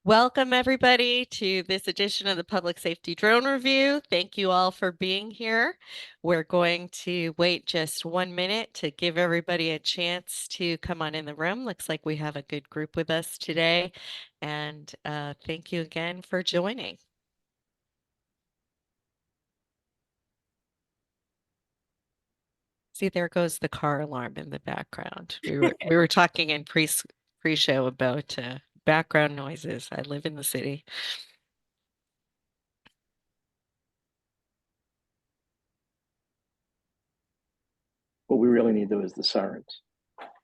Welcome, everybody, to this edition of the Public Safety Drone Review. Thank you all for being here. We're going to wait just 1 minute to give everybody a chance to come on in the room. Looks like we have a good group with us today. And thank you again for joining. See, there goes the car alarm in the background. We were talking in pre-show about background noises. I live in the city. What we really need though is the sirens.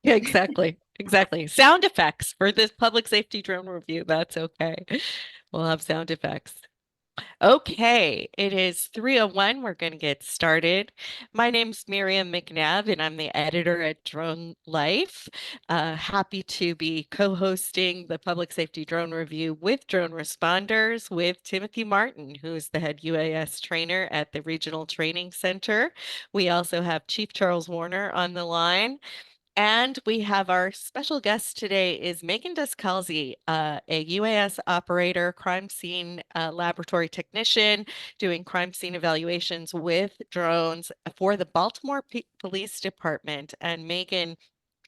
Yeah, exactly. Exactly. Sound effects for this public safety drone review. That's okay. We'll have sound effects. Okay, it is 3:01. We're going to get started. My name's Miriam McNabb, and I'm the editor at Drone Life. Happy to be co-hosting the Public Safety Drone Review with Drone Responders with Timothy Martin, who's the head UAS trainer at the Regional Training Center. We also have Chief Charles Warner on the line. And we have our special guest today is Megan Descalzi, a UAS operator, crime scene laboratory technician, doing crime scene evaluations with drones for the Baltimore Police Department. And Megan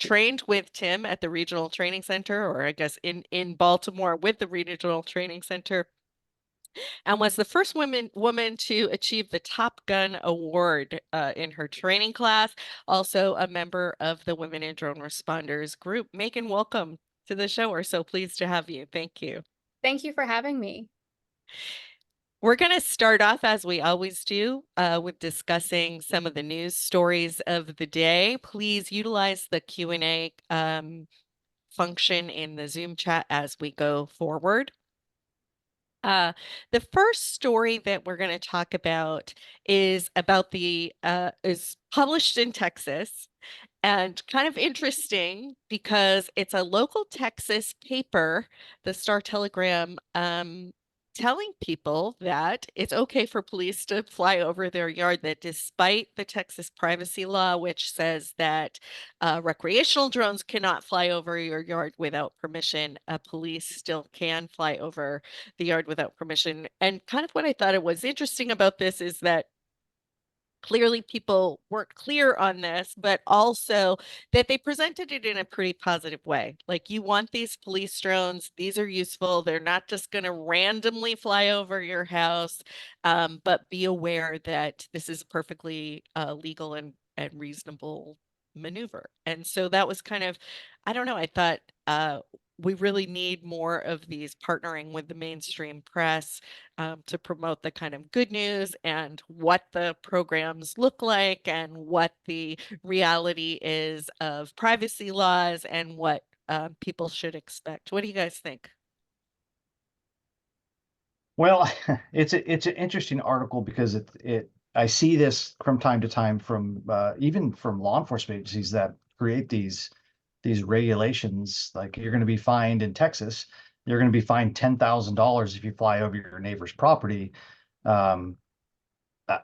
trained with Tim at the Regional Training Center, or I guess in Baltimore with the Regional Training Center, and was the first woman to achieve the Top Gun Award in her training class. Also a member of the Women in Drone Responders group. Megan, welcome to the show. We're so pleased to have you. Thank you. Thank you for having me. We're going to start off, as we always do, with discussing some of the news stories of the day. Please utilize the Q&A function in the Zoom chat as we go forward. The first story that we're going to talk about is about is published in Texas and kind of interesting because it's a local Texas paper, the Star Telegram, telling people that it's okay for police to fly over their yard, that despite the Texas privacy law, which says that recreational drones cannot fly over your yard without permission, police still can fly over the yard without permission. And kind of what I thought it was interesting about this is that clearly people weren't clear on this, but also that they presented it in a pretty positive way. Like, you want these police drones, these are useful. They're not just going to randomly fly over your house, but be aware that this is perfectly legal and reasonable maneuver. And so that was kind of, I don't know, I thought we really need more of these partnering with the mainstream press to promote the kind of good news and what the programs look like and what the reality is of privacy laws and what people should expect. What do you guys think? Well, it's an interesting article because it I see this from time to time from even from law enforcement agencies that create these regulations. Like, you're going to be fined in Texas, you're going to be fined $10,000 if you fly over your neighbor's property. Um, uh,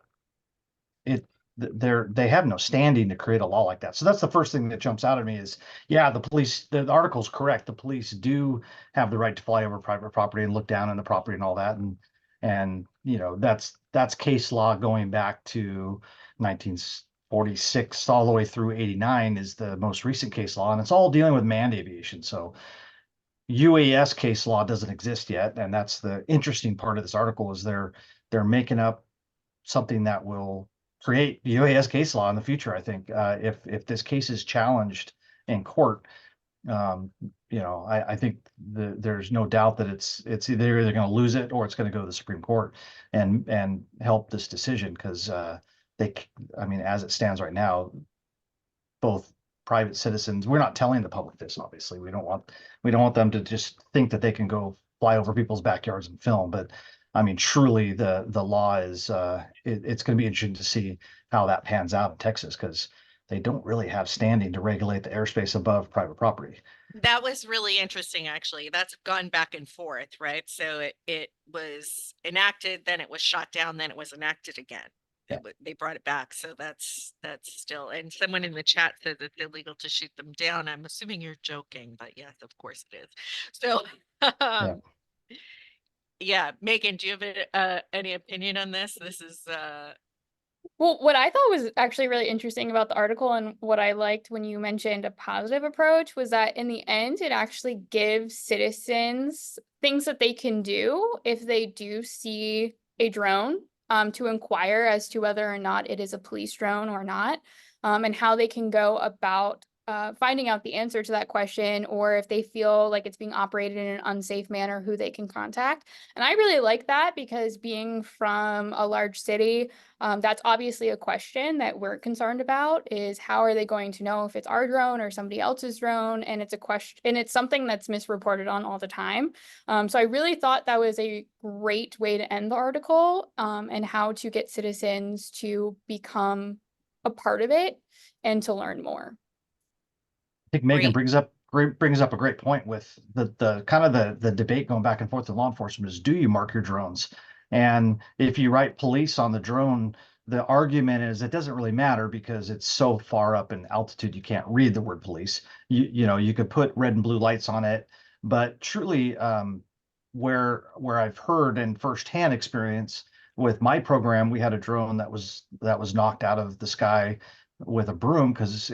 it they have no standing to create a law like that. So that's the first thing that jumps out at me is, yeah, the article's correct. The police do have the right to fly over private property and look down on the property and all that. And that's case law going back to 1946 all the way through 89 is the most recent case law, and it's all dealing with manned aviation. So UAS case law doesn't exist yet, and that's the interesting part of this article is they're making up something that will create UAS case law in the future. I think if this case is challenged in court, I think there's no doubt that it's either going to lose it or it's going to go to the Supreme Court and help this decision because I mean, as it stands right now, both private citizens, we're not telling the public this, obviously. We don't want them to just think that they can go fly over people's backyards and film, but I mean, truly the law is it's going to be interesting to see how that pans out in Texas because they don't really have standing to regulate the airspace above private property. That was really interesting, actually. That's gone back and forth, right? So it was enacted, then it was shot down, then it was enacted again. Yeah. They brought it back. So that's still, and someone in the chat says it's illegal to shoot them down. I'm assuming you're joking, but yes, of course it is. So Yeah. Yeah, Megan, do you have any opinion on this? This is Well, what I thought was actually really interesting about the article and what I liked when you mentioned a positive approach was that in the end, it actually gives citizens things that they can do if they do see a drone, to inquire as to whether or not it is a police drone or not, and how they can go about finding out the answer to that question, or if they feel like it's being operated in an unsafe manner, who they can contact. And I really like that because being from a large city, that's obviously a question that we're concerned about, is how are they going to know if it's our drone or somebody else's drone? And it's a question, and it's something that's misreported on all the time. So I really thought that was a great way to end the article, and how to get citizens to become a part of it and to learn more. I think Megan great. brings up a great point with the kind of the debate going back and forth with law enforcement is, do you mark your drones? And if you write police on the drone, the argument is it doesn't really matter because it's so far up in altitude you can't read the word police. You could put red and blue lights on it, but truly, where I've heard and firsthand experience with my program, we had a drone that was knocked out of the sky with a broom because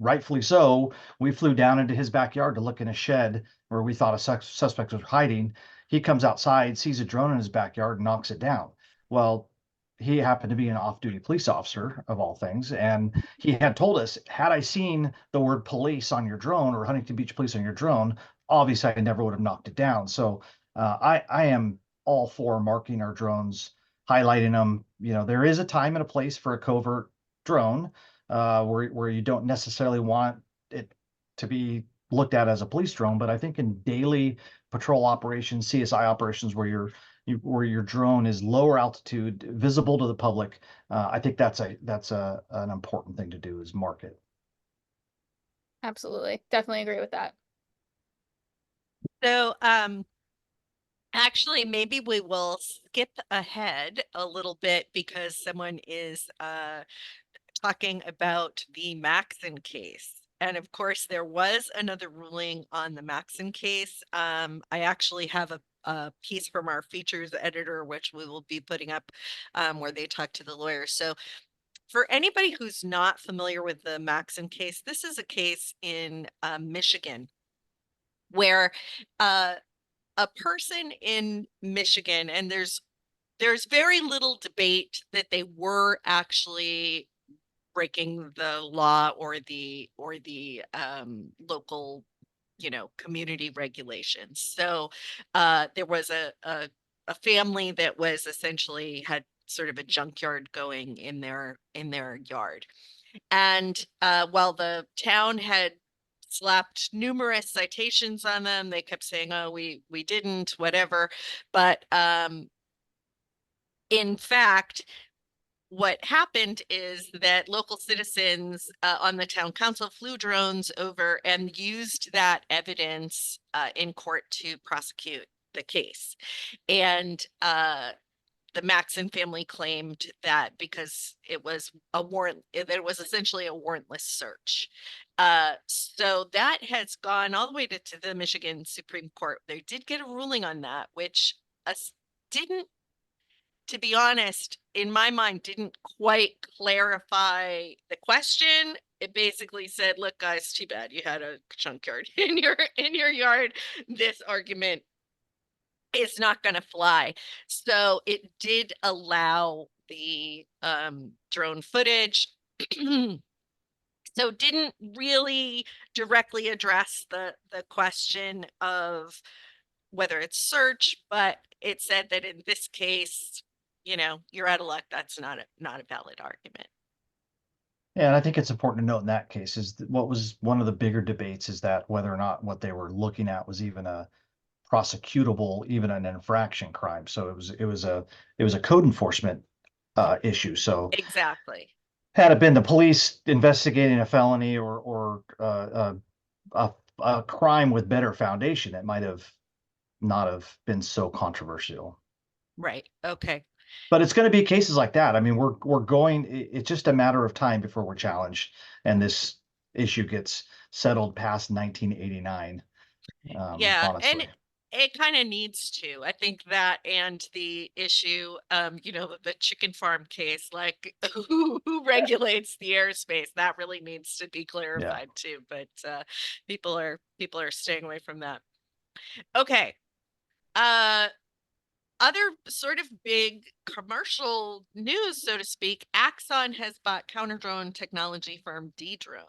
rightfully so, we flew down into his backyard to look in a shed where we thought a suspect was hiding. He comes outside, sees a drone in his backyard, and knocks it down. Well, he happened to be an off-duty police officer of all things, and he had told us, had I seen the word police on your drone or Huntington Beach Police on your drone, obviously I never would have knocked it down. So I am all for marking our drones, highlighting them. There is a time and a place for a covert drone, where you don't necessarily want it to be looked at as a police drone. But I think in daily patrol operations, CSI operations, where your drone is lower altitude, visible to the public, I think that's an important thing to do, is mark it. Absolutely. Definitely agree with that. So, actually, maybe we will skip ahead a little bit because someone is talking about the Maxon case. And of course, there was another ruling on the Maxon case. I actually have a piece from our features editor, which we will be putting up, where they talk to the lawyers. So, for anybody who's not familiar with the Maxon case, this is a case in Michigan where uh, a person in Michigan, and there's very little debate that they were actually breaking the law or the local, community regulations. So there was a family that was essentially had sort of a junkyard going in their yard. And while the town had slapped numerous citations on them, they kept saying, "Oh, we didn't, whatever." But in fact, what happened is that local citizens on the town council flew drones over and used that evidence in court to prosecute the case. And the Maxon family claimed that because it was a warrant, that it was essentially a warrantless search. So that has gone all the way to the Michigan Supreme Court. They did get a ruling on that, which didn't, to be honest, in my mind, didn't quite clarify the question. It basically said, "Look, guys, too bad you had a junkyard in your yard. This argument is not going to fly." So it did allow the drone footage. So didn't really directly address the question of whether it's search, but it said that in this case, you're out of luck. That's not a valid argument. Yeah, and I think it's important to note in that case is that what was one of the bigger debates is that whether or not what they were looking at was even a prosecutable, even an infraction crime. So it was a code enforcement issue. So Exactly. had it been the police investigating a felony or a crime with better foundation, it might have not have been so controversial. Right. Okay. But it's going to be cases like that. I mean, we're going. It's just a matter of time before we're challenged, and this issue gets settled past 1989. Yeah. And Honestly. It kind of needs to. I think that and the issue, the chicken farm case, like who regulates the airspace, that really needs to be Yeah. clarified too. But people are staying away from that. Okay. Uh, Other sort of big commercial news, so to speak, Axon has bought counter drone technology firm Dedrone,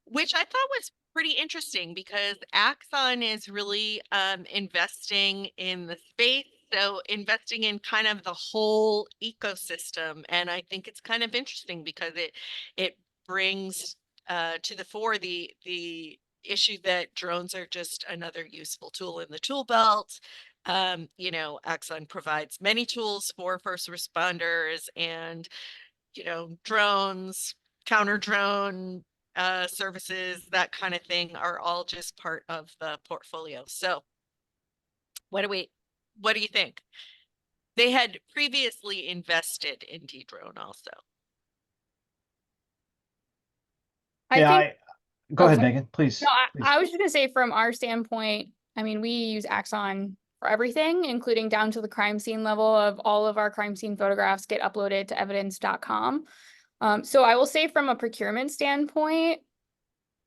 which I thought was pretty interesting because Axon is really investing in the space, so investing in kind of the whole ecosystem. And I think it's kind of interesting because it brings to the fore the issue that drones are just another useful tool in the tool belt. Axon provides many tools for first responders and drones, counter drone services, that kind of thing are all just part of the portfolio. So what do you think? They had previously invested in Dedrone also. I Yeah, think, go oh, ahead, sorry. Megan, No, please. Please. I was just gonna say from our standpoint, I mean, we use Axon for everything, including down to the crime scene level of all of our crime scene photographs get uploaded to evidence.com. So I will say from a procurement standpoint,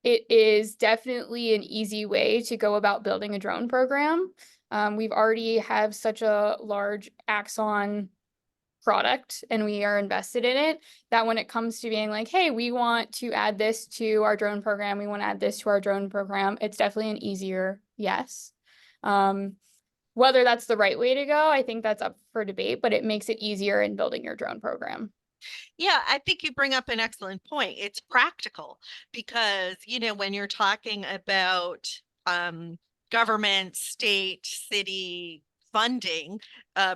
it is definitely an easy way to go about building a drone program. We've already have such a large Axon product and we are invested in it, that when it comes to being like, hey, we want to add this to our drone program, we want to add this to our drone program, it's definitely an easier yes. Whether that's the right way to go, I think that's up for debate, but it makes it easier in building your drone program. Yeah, I think you bring up an excellent point. It's practical because, when you're talking about government, state, city funding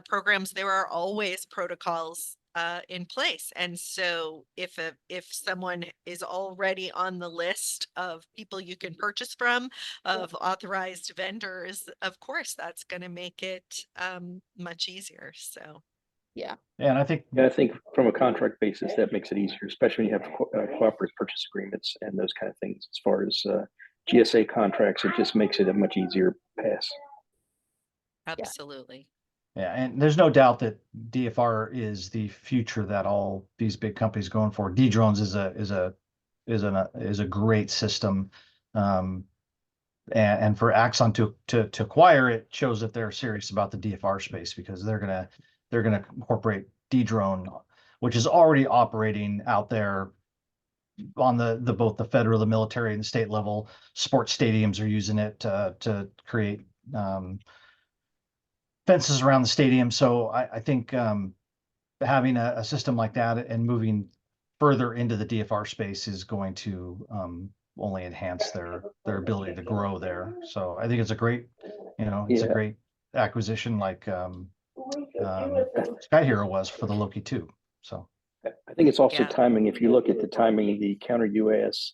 programs, there are always protocols in place. And so if someone is already on the list of people you can purchase from, of authorized vendors, of course, that's going to make it much easier. So. Yeah. And I think, And I think from a contract basis, that makes it easier, especially when you have cooperative purchase agreements and those kind of things. As far as GSA contracts, it just makes it a much easier pass. Absolutely. yeah, and there's no doubt that DFR is the future that all these big companies going for. Dedrones is a great system. And for Axon to acquire it shows that they're serious about the DFR space, because they're gonna incorporate Dedrone, which is already operating out there on the both the federal, the military, and the state level. Sports stadiums are using it to create fences around the stadium. So I think having a system like that and moving further into the DFR space is going to only enhance their ability to grow there. So I think it's a great, it's a Yeah, great acquisition, like Sky Hero was for the Loki 2. So I think it's also Yeah. timing. If you look at the timing, the counter UAS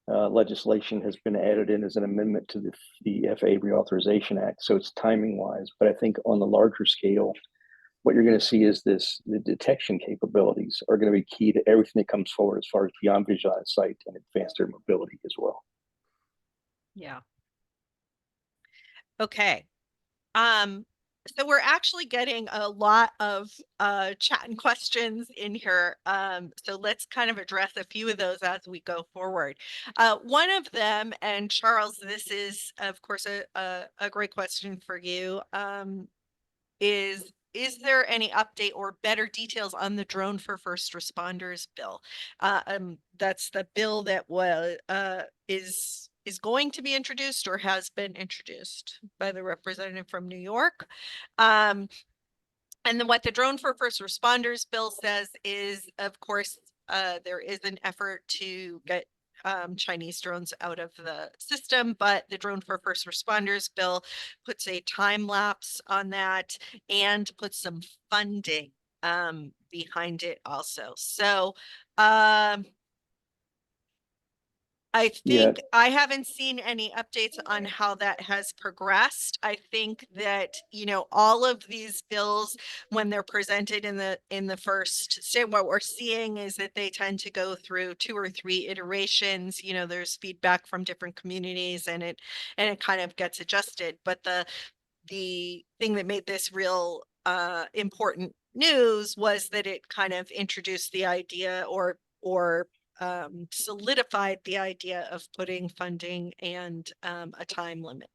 legislation has been added in as an amendment to the FAA Reauthorization Act. So it's timing wise. But I think on the larger scale, what you're going to see is the detection capabilities are going to be key to everything that comes forward as far as beyond visual line of sight and advanced air mobility as well. Yeah. Okay. Um, so we're actually getting a lot of chat and questions in here. So let's kind of address a few of those as we go forward. One of them, and Charles, this is of course a great question for you, is there any update or better details on the drone for first responders bill? That's the bill that is going to be introduced or has been introduced by the representative from New York. And then what the drone for first responders bill says is, of course, there is an effort to get Chinese drones out of the system, but the drone for first responders bill puts a time lapse on that and puts some funding behind it also. So I Yeah, think I haven't seen any updates on how that has progressed. I think that, all of these bills, when they're presented in the first state, what we're seeing is that they tend to go through 2 or 3 iterations. There's feedback from different communities and it kind of gets adjusted. But the thing that made this real important news was that it kind of introduced the idea or solidified the idea of putting funding and a time limit.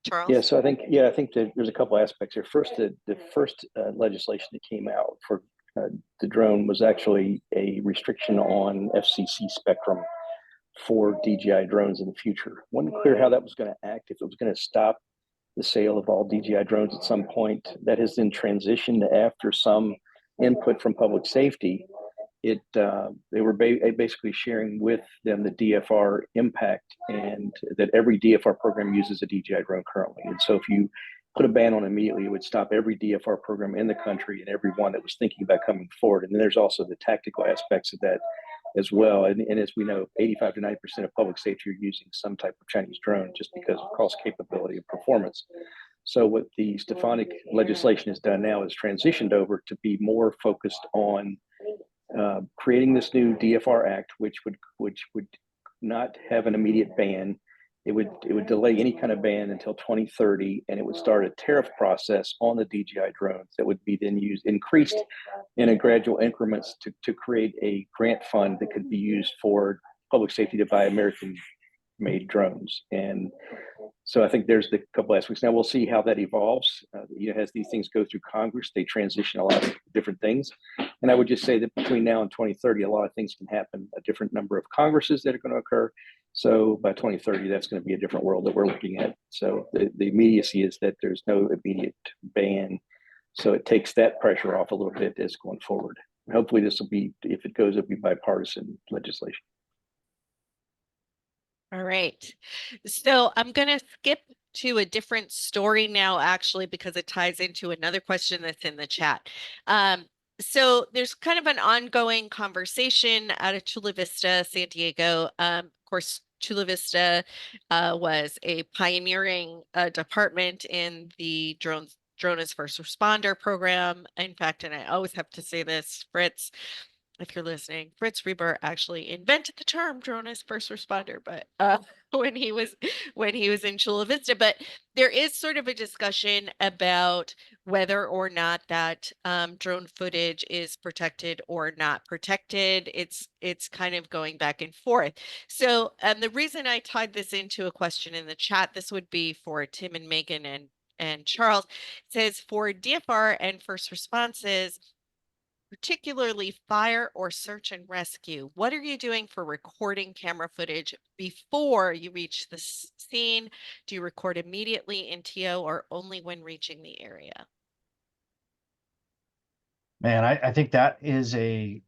yeah. Charles? So I think that there's a couple aspects here. First, the first legislation that came out for the drone was actually a restriction on FCC spectrum for DJI drones in the future. Wasn't clear how that was going to act, if it was going to stop the sale of all DJI drones at some point. That has then transitioned after some input from public safety. They were basically sharing with them the DFR impact, and that every DFR program uses a DJI drone currently. And so if you put a ban on immediately, it would stop every DFR program in the country and every one that was thinking about coming forward. And then there's also the tactical aspects of that as well. And as we know, 85 to 90% of public safety are using some type of Chinese drone just because of cost, capability, and performance. So what the Stefanik legislation has done now is transitioned over to be more focused on creating this new DFR Act, which would not have an immediate ban. It would delay any kind of ban until 2030, and it would start a tariff process on the DJI drones that would be then increased in a gradual increments to create a grant fund that could be used for public safety to buy American made drones. And so I think there's the couple aspects. Now we'll see how that evolves. As these things go through Congress, they transition a lot of different things. And I would just say that between now and 2030, a lot of things can happen. A different number of Congresses that are going to occur. So by 2030, that's going to be a different world that we're looking at. So the immediacy is that there's no immediate ban. So it takes that pressure off a little bit as going forward. Hopefully this will be, if it goes, it'll be bipartisan legislation. All right. So I'm going to skip to a different story now, actually, because it ties into another question that's in the chat. So there's kind of an ongoing conversation out of Chula Vista, San Diego. Of course, Chula Vista was a pioneering department in the drone as first responder program. In fact, and I always have to say this, Fritz, if you're listening, Fritz Reber actually invented the term drone as first responder, but when he was in Chula Vista. But there is sort of a discussion about whether or not that drone footage is protected or not protected. It's kind of going back and forth. So the reason I tied this into a question in the chat, this would be for Tim and Megan and Charles, says for DFR and first responses, particularly fire or search and rescue, what are you doing for recording camera footage before you reach the scene? Do you record immediately in TO or only when reaching the area? Man, I think that is a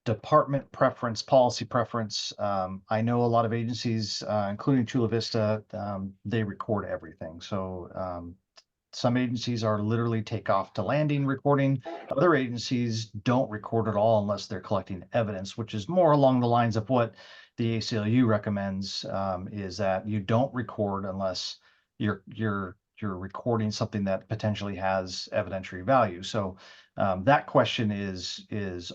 department preference, policy preference. I know a lot of agencies, including Chula Vista, they record everything. So some agencies are literally takeoff to landing recording. Other agencies don't record at all unless they're collecting evidence, which is more along the lines of what the ACLU recommends, is that you don't record unless you're recording something that potentially has evidentiary value. So that question is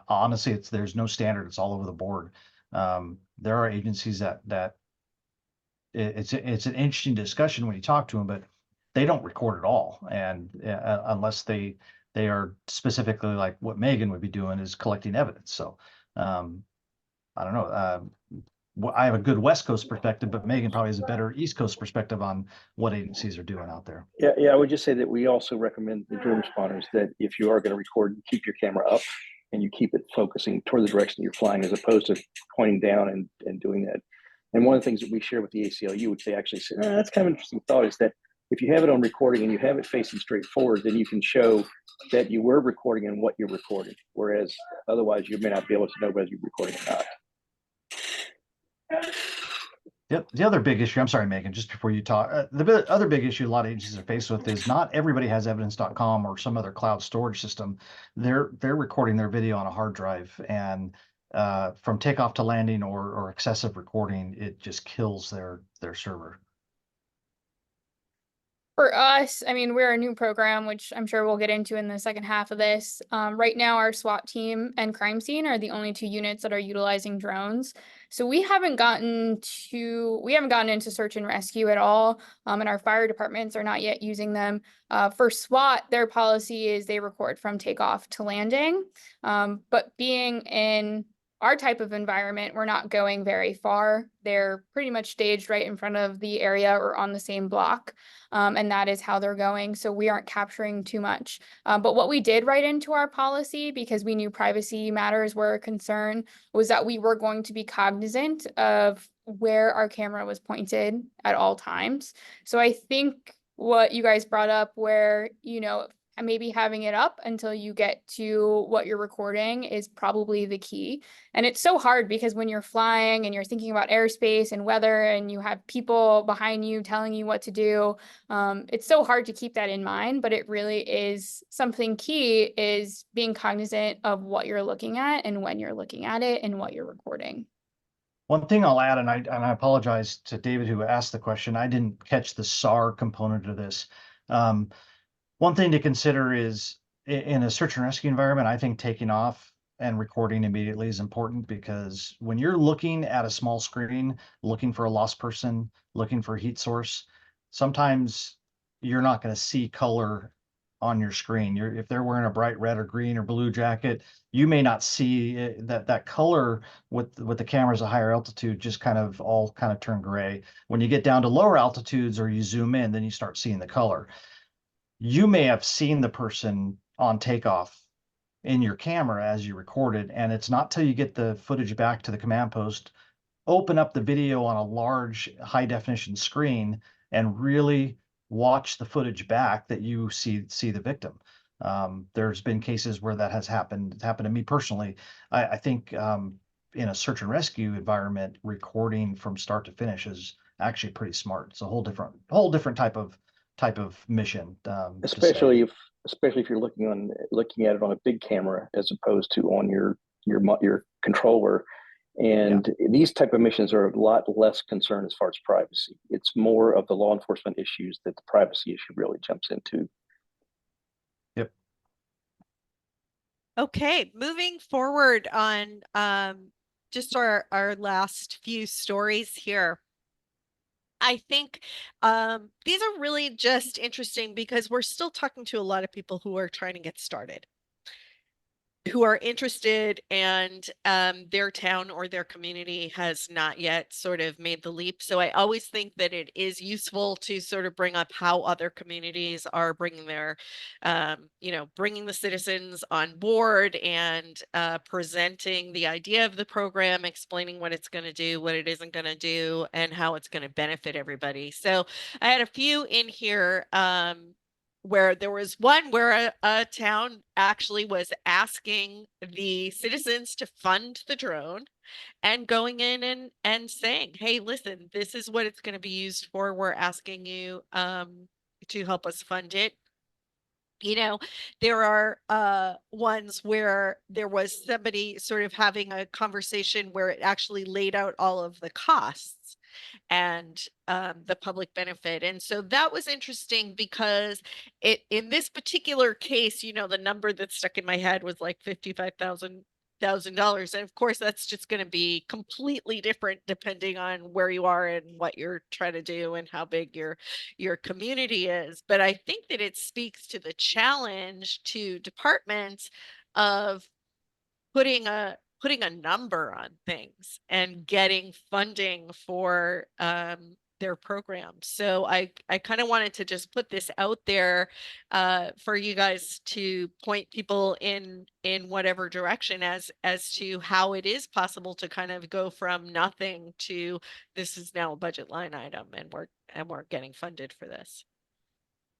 honestly, there's no standard. It's all over the board. There are agencies that it's an interesting discussion when you talk to them, but they don't record at all, and unless they are specifically like what Megan would be doing is collecting evidence. So I don't know. I have a good West Coast perspective, but Megan probably has a better East Coast perspective on what agencies are doing out there. Yeah. I would just say that we also recommend the drone responders that if you are going to record, you keep your camera up and you keep it focusing toward the direction you're flying, as opposed to pointing down and doing that. And one of the things that we share with the ACLU, which they actually said, that's kind of an interesting thought, is that if you have it on recording and you have it facing straight forward, then you can show that you were recording and what you're recording. Whereas otherwise, you may not be able to know whether you're recording or not. The other big issue, I'm sorry, Megan, just before you talk, the other big issue a lot of agencies are faced with is not everybody has evidence.com or some other cloud storage system. They're recording their video on a hard drive, and from takeoff to landing or excessive recording, it just kills their server. For us, I mean, we're a new program, which I'm sure we'll get into in the second half of this. Right now, our SWAT team and crime scene are the only two units that are utilizing drones. So we haven't gotten into search and rescue at all. And our fire departments are not yet using them. For SWAT, their policy is they record from takeoff to landing. But being in our type of environment, we're not going very far. They're pretty much staged right in front of the area or on the same block. And that is how they're going. So we aren't capturing too much. But what we did write into our policy, because we knew privacy matters were a concern, was that we were going to be cognizant of where our camera was pointed at all times. So I think what you guys brought up, where, maybe having it up until you get to what you're recording is probably the key. And it's so hard because when you're flying and you're thinking about airspace and weather and you have people behind you telling you what to do, it's so hard to keep that in mind, but it really is something key, is being cognizant of what you're looking at and when you're looking at it and what you're recording. One thing I'll add, and I apologize to David who asked the question, I didn't catch the SAR component of this. One thing to consider is in a search and rescue environment, I think taking off and recording immediately is important, because when you're looking at a small screen, looking for a lost person, looking for a heat source, sometimes you're not going to see color on your screen. If they're wearing a bright red or green or blue jacket, you may not see that color with the cameras at higher altitude, just kind of turn gray. When you get down to lower altitudes or you zoom in, then you start seeing the color. You may have seen the person on takeoff in your camera as you recorded, and it's not till you get the footage back to the command post, open up the video on a large high definition screen and really watch the footage back that you see the victim. There's been cases where that has happened. It's happened to me personally. I think in a search and rescue environment, recording from start to finish is actually pretty smart. It's a whole different type of mission. Especially if you're looking at it on a big camera as opposed to on your controller. And these type of missions are a lot less concerned as far as privacy. It's more of the law enforcement issues that the privacy issue really jumps into. Yep. Okay, moving forward on just our last few stories here. I think these are really just interesting because we're still talking to a lot of people who are trying to get started, who are interested, and their town or their community has not yet sort of made the leap. So I always think that it is useful to sort of bring up how other communities are bringing their, bringing the citizens on board and presenting the idea of the program, explaining what it's going to do, what it isn't going to do, and how it's going to benefit everybody. So I had a few in here. Where there was one where a town actually was asking the citizens to fund the drone and going in and saying, hey, listen, this is what it's going to be used for. We're asking you to help us fund it. There are ones where there was somebody sort of having a conversation where it actually laid out all of the costs and the public benefit. And so that was interesting because in this particular case, the number that stuck in my head was like $55,000. And of course, that's just going to be completely different depending on where you are and what you're trying to do and how big your community is. But I think that it speaks to the challenge to departments of putting a number on things and getting funding for their programs. So I kind of wanted to just put this out there for you guys to point people in whatever direction as to how it is possible to kind of go from nothing to this is now a budget line item and we're getting funded for this.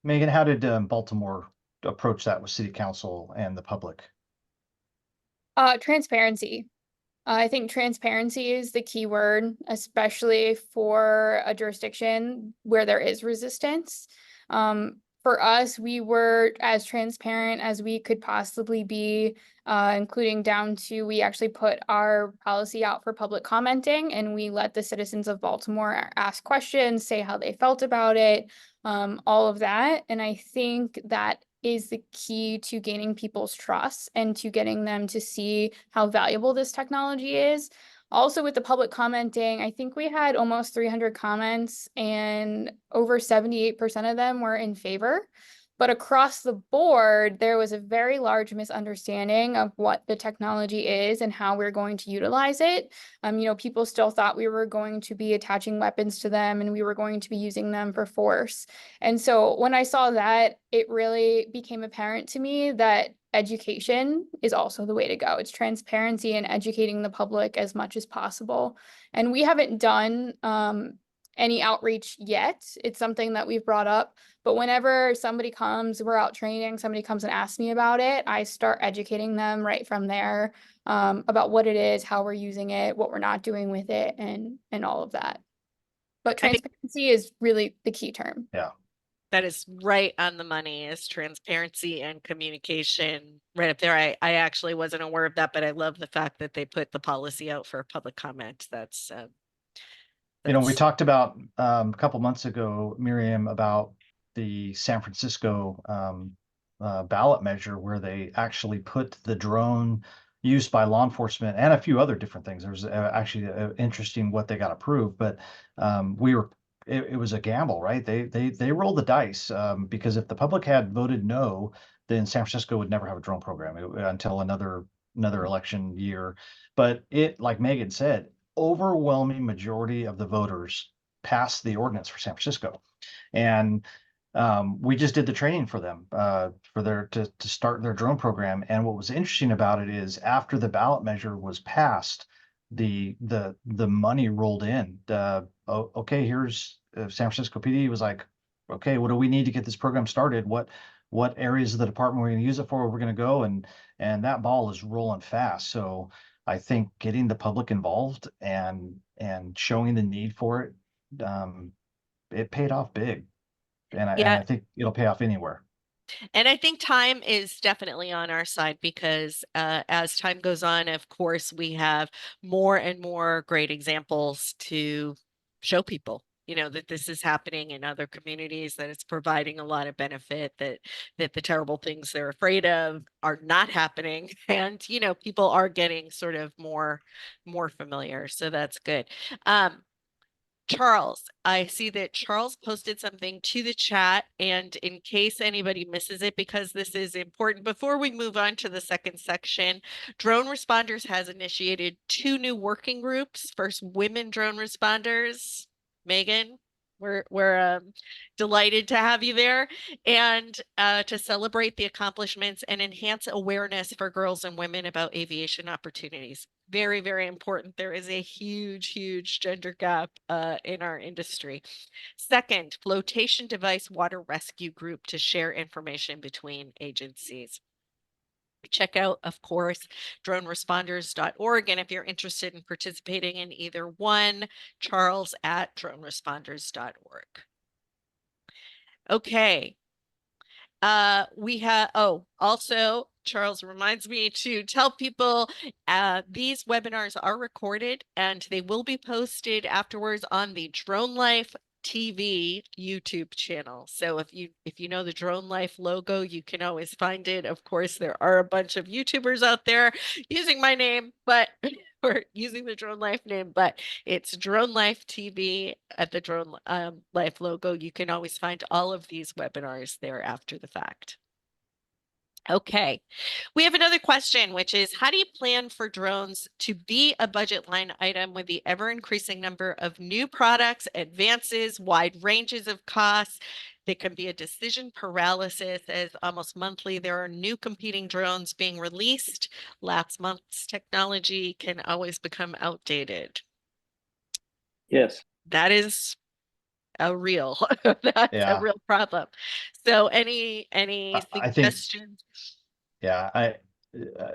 Megan, how did Baltimore approach that with city council and the public? Transparency. I think transparency is the key word, especially for a jurisdiction where there is resistance. for us, we were as transparent as we could possibly be, including down to we actually put our policy out for public commenting, and we let the citizens of Baltimore ask questions, say how they felt about it, all of that. And I think that is the key to gaining people's trust and to getting them to see how valuable this technology is. Also, with the public commenting, I think we had almost 300 comments and over 78% of them were in favor. But across the board, there was a very large misunderstanding of what the technology is and how we're going to utilize it. People still thought we were going to be attaching weapons to them and we were going to be using them for force. And so when I saw that, it really became apparent to me that education is also the way to go. It's transparency and educating the public as much as possible. And we haven't done any outreach yet. It's something that we've brought up. But whenever somebody comes, we're out training, somebody comes and asks me about it, I start educating them right from there about what it is, how we're using it, what we're not doing with it, and all of that. But I think transparency is really the key term. Yeah. that is right on the money, is transparency and communication right up there. I actually wasn't aware of that, but I love the fact that they put the policy out for public comment. We That's talked about a couple months ago, Miriam, about the San Francisco ballot measure where they actually put the drone used by law enforcement and a few other different things. There was actually interesting what they got approved, but it was a gamble, right? They rolled the dice because if the public had voted no, then San Francisco would never have a drone program until another election year. But like Megan said, overwhelming majority of the voters passed the ordinance for San Francisco, and we just did the training for them for to start their drone program. And what was interesting about it is after the ballot measure was passed, the money rolled in. Okay, here's San Francisco PD was like, okay, what do we need to get this program started? What areas of the department we're going to use it for? We're going to go, and that ball is rolling fast. So I think getting the public involved and showing the need for it, it paid off big, and yeah. I think it'll pay off anywhere. And I think time is definitely on our side because as time goes on, of course, we have more and more great examples to show people, that this is happening in other communities, that it's providing a lot of benefit, that the terrible things they're afraid of are not happening. And, people are getting sort of more familiar. So that's good. Charles, I see that Charles posted something to the chat, and in case anybody misses it, because this is important, before we move on to the second section, Drone Responders has initiated 2 new working groups. First, women drone responders. Megan, we're delighted to have you there, and to celebrate the accomplishments and enhance awareness for girls and women about aviation opportunities. Very, very important. There is a huge gender gap in our industry. Second, flotation device water rescue group to share information between agencies. Check out, of course, droneresponders.org. And if you're interested in participating in either one, Charles at droneresponders.org. Okay. We have, also, Charles reminds me to tell people these webinars are recorded and they will be posted afterwards on the Drone Life TV YouTube channel. So if you know the Drone Life logo, you can always find it. Of course, there are a bunch of YouTubers out there using my name, but or using the Drone Life name, but it's Drone Life TV at the Drone Life logo. You can always find all of these webinars there after the fact. Okay, we have another question, which is how do you plan for drones to be a budget line item with the ever increasing number of new products, advances, wide ranges of costs? There can be a decision paralysis as almost monthly there are new competing drones being released. Last month's technology can always become outdated. Yes. That is a real that's a Yeah. real problem. So any I think, suggestions? yeah, I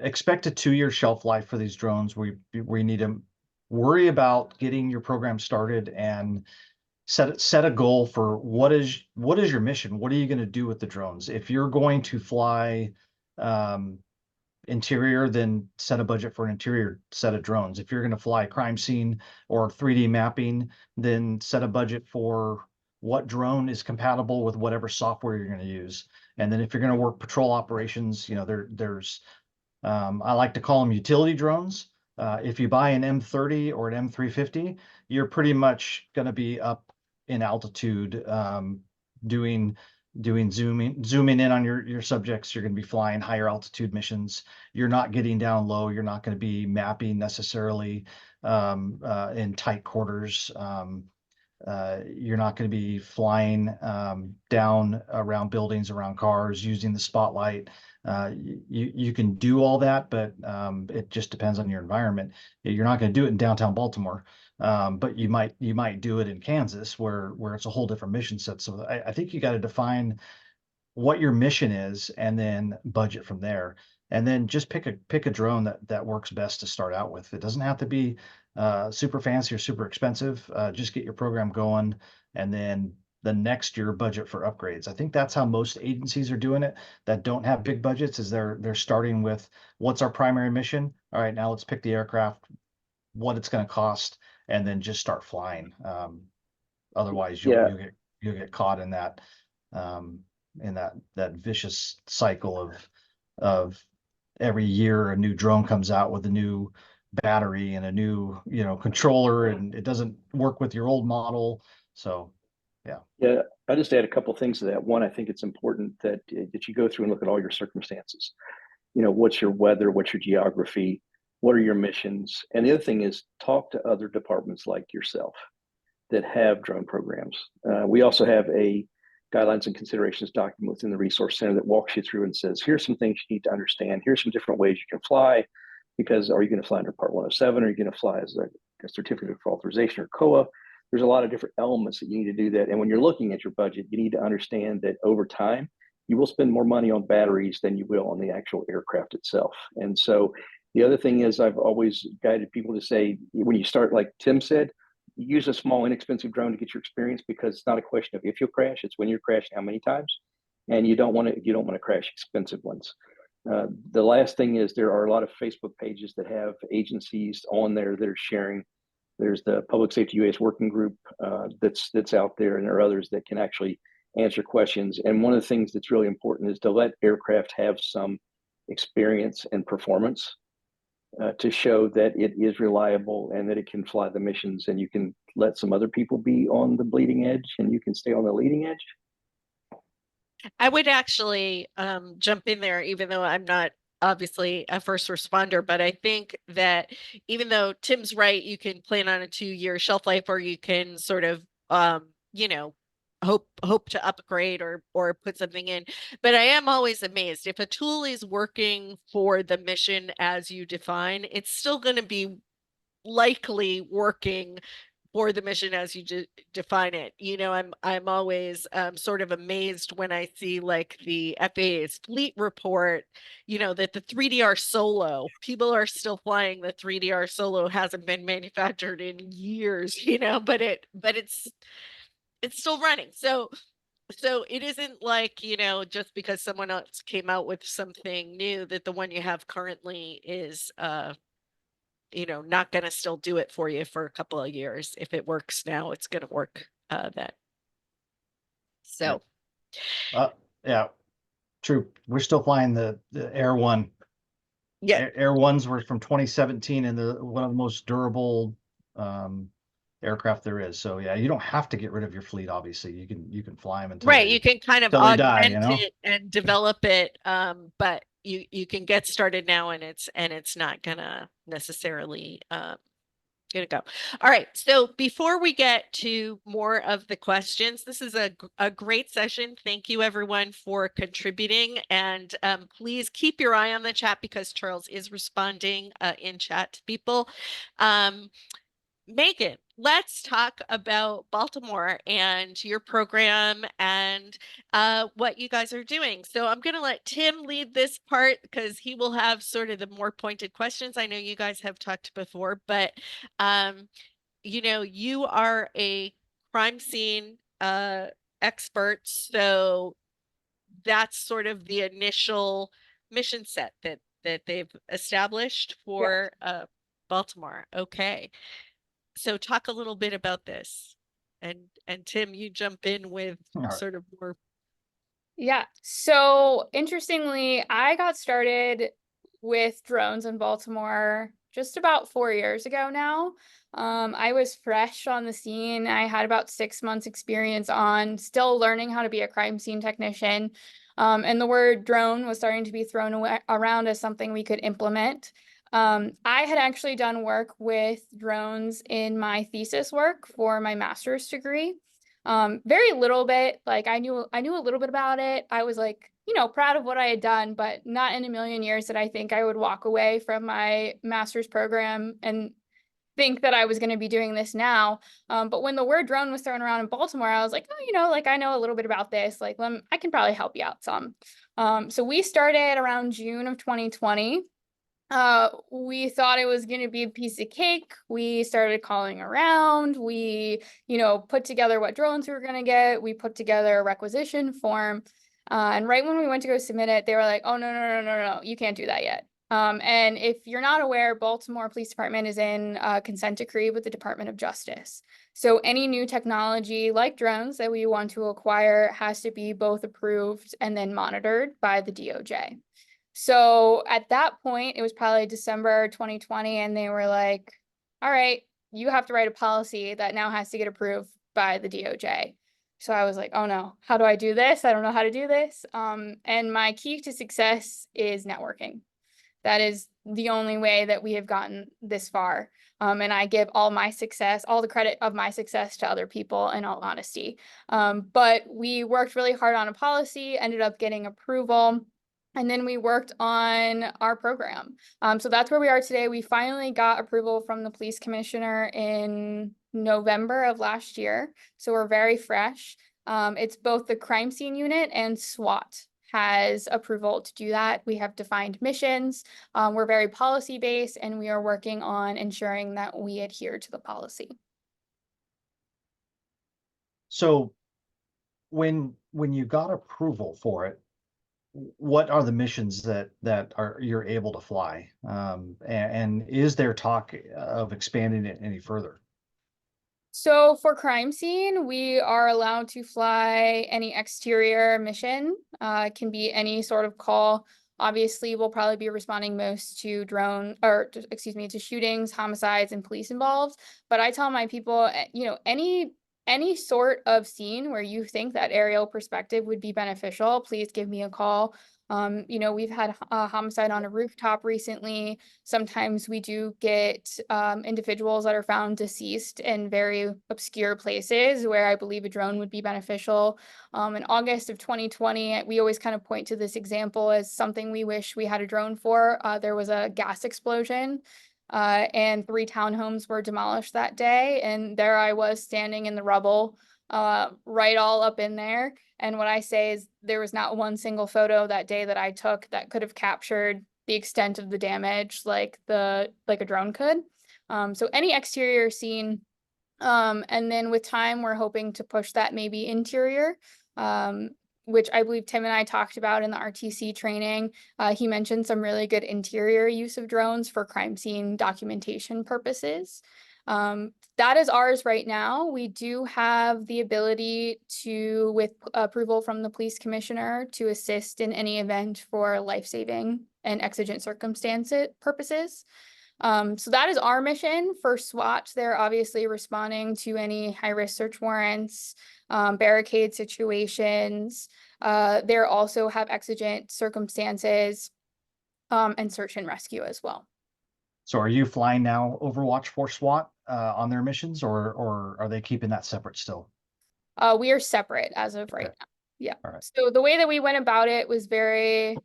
expect a 2-year shelf life for these drones. We need to worry about getting your program started and set a goal for what is your mission? What are you going to do with the drones? If you're going to fly um, interior, then set a budget for an interior set of drones. If you're going to fly crime scene or 3D mapping, then set a budget for what drone is compatible with whatever software you're going to use. And then if you're going to work patrol operations, there's I like to call them utility drones. If you buy an M30 or an M350, you're pretty much going to be up in altitude, doing zooming in on your subjects. You're going to be flying higher altitude missions. You're not getting down low. You're not going to be mapping necessarily in tight quarters. You're not going to be flying down around buildings, around cars, using the spotlight. You can do all that, but it just depends on your environment. You're not going to do it in downtown Baltimore, but you might do it in Kansas, where it's a whole different mission set. So I think you got to define what your mission is and then budget from there. And then just pick a drone that works best to start out with. It doesn't have to be super fancy or super expensive. Just get your program going, and then the next year budget for upgrades. I think that's how most agencies are doing it that don't have big budgets, is they're starting with what's our primary mission. All right, now let's pick the aircraft, what it's going to cost, and then just start flying. Otherwise, you'll Yeah, you'll get you'll get caught um, in that vicious cycle of every year a new drone comes out with a new battery and a new controller, and it doesn't work with your old model. So yeah. yeah. I just add a couple of things to that. One, I think it's important that you go through and look at all your circumstances. What's your weather, what's your geography, what are your missions, and the other thing is talk to other departments like yourself that have drone programs. We also have a guidelines and considerations document within the resource center that walks you through and says, here's some things you need to understand. Here's some different ways you can fly, because are you going to fly under Part 107? Are you going to fly as a certificate for authorization or COA? There's a lot of different elements that you need to do that. And when you're looking at your budget, you need to understand that over time, you will spend more money on batteries than you will on the actual aircraft itself. And so the other thing is, I've always guided people to say, when you start, like Tim said, use a small, inexpensive drone to get your experience, because it's not a question of if you'll crash, it's when you're crashing, how many times. And you don't want to crash expensive ones. The last thing is, there are a lot of Facebook pages that have agencies on there that are sharing. There's the Public Safety UAS Working Group that's out there, and there are others that can actually answer questions. And one of the things that's really important is to let aircraft have some experience and performance to show that it is reliable and that it can fly the missions, and you can let some other people be on the bleeding edge and you can stay on the leading edge. I would actually jump in there, even though I'm not obviously a first responder, but I think that even though Tim's right, you can plan on a 2-year shelf life, or you can sort of you know, hope to upgrade or put something in. But I am always amazed if a tool is working for the mission as you define, it's still going to be likely working for the mission as you define it. I'm always sort of amazed when I see like the FAA's fleet report, that the 3DR Solo, people are still flying the 3DR Solo, hasn't been manufactured in years, but it's still running. So it isn't like, just because someone else came out with something new, that the one you have currently is not going to still do it for you for a couple of years. If it works now, it's going to work then. Right. So, Yeah, true. We're still flying the Air One. yeah, Air Ones were from 2017, and the one of the most durable aircraft there is. So yeah, you don't have to get rid of your fleet. Obviously, you can fly them until right. You they can kind of till they die. augment it and develop it, but you can get started now, and it's not gonna necessarily gonna go. All right. So before we get to more of the questions, this is a great session. Thank you everyone for contributing. And please keep your eye on the chat, because Charles is responding in chat to people. Megan, let's talk about Baltimore and your program and what you guys are doing. So I'm going to let Tim lead this part, because he will have sort of the more pointed questions. I know you guys have talked before, but you are a crime scene experts. So that's sort of the initial mission set that they've established Yeah. for Baltimore. Okay. So talk a little bit about this. And Tim, you jump in with All right. sort of more. Yeah. So interestingly, I got started with drones in Baltimore just about 4 years ago now. I was fresh on the scene. I had about 6 months experience on still learning how to be a crime scene technician. And the word drone was starting to be thrown around as something we could implement. I had actually done work with drones in my thesis work for my master's degree. Very little bit, like I knew a little bit about it. I was like, proud of what I had done, but not in a million years did I think I would walk away from my master's program and think that I was going to be doing this now. But when the word drone was thrown around in Baltimore, I was like, oh, like I know a little bit about this. Like, I can probably help you out some. So we started around June of 2020. We thought it was going to be a piece of cake. We started calling around. We, put together what drones we were going to get. We put together a requisition form. And right when we went to go submit it, they were like, oh, no, no, no, no, no, you can't do that yet. And if you're not aware, Baltimore Police Department is in consent decree with the Department of Justice. So any new technology like drones that we want to acquire has to be both approved and then monitored by the DOJ. So at that point, it was probably December 2020, and they were like, all right, you have to write a policy that now has to get approved by the DOJ. So I was like, oh no, how do I do this? I don't know how to do this. And my key to success is networking. That is the only way that we have gotten this far. And I give all my success, all the credit of my success to other people, in all honesty. But we worked really hard on a policy, ended up getting approval. And then we worked on our program. So that's where we are today. We finally got approval from the police commissioner in November of last year. So we're very fresh. It's both the crime scene unit and SWAT has approval to do that. We have defined missions. We're very policy based, and we are working on ensuring that we adhere to the policy. So when you got approval for it, what are the missions that are you're able to fly? And is there talk of expanding it any further? So for crime scene, we are allowed to fly any exterior mission. It can be any sort of call. Obviously, we'll probably be responding most to to shootings, homicides, and police involved. But I tell my people, any sort of scene where you think that aerial perspective would be beneficial, please give me a call. We've had a homicide on a rooftop recently. Sometimes we do get individuals that are found deceased in very obscure places where I believe a drone would be beneficial. In August of 2020, we always kind of point to this example as something we wish we had a drone for. There was a gas explosion. And 3 townhomes were demolished that day. And there I was standing in the rubble, right all up in there. And what I say is there was not one single photo that day that I took that could have captured the extent of the damage like a drone could. So any exterior scene. And then with time, we're hoping to push that maybe interior. Which I believe Tim and I talked about in the RTC training. He mentioned some really good interior use of drones for crime scene documentation purposes. That is ours right now. We do have the ability to, with approval from the police commissioner, to assist in any event for life-saving and exigent circumstances purposes. So that is our mission for SWAT. They're obviously responding to any high-risk search warrants, barricade situations. They also have exigent circumstances, and search and rescue as well. So are you flying now Overwatch for SWAT on their missions, or are they keeping that separate still? We are separate as of right Okay. now. Yeah. All right. So the way that we went about it was very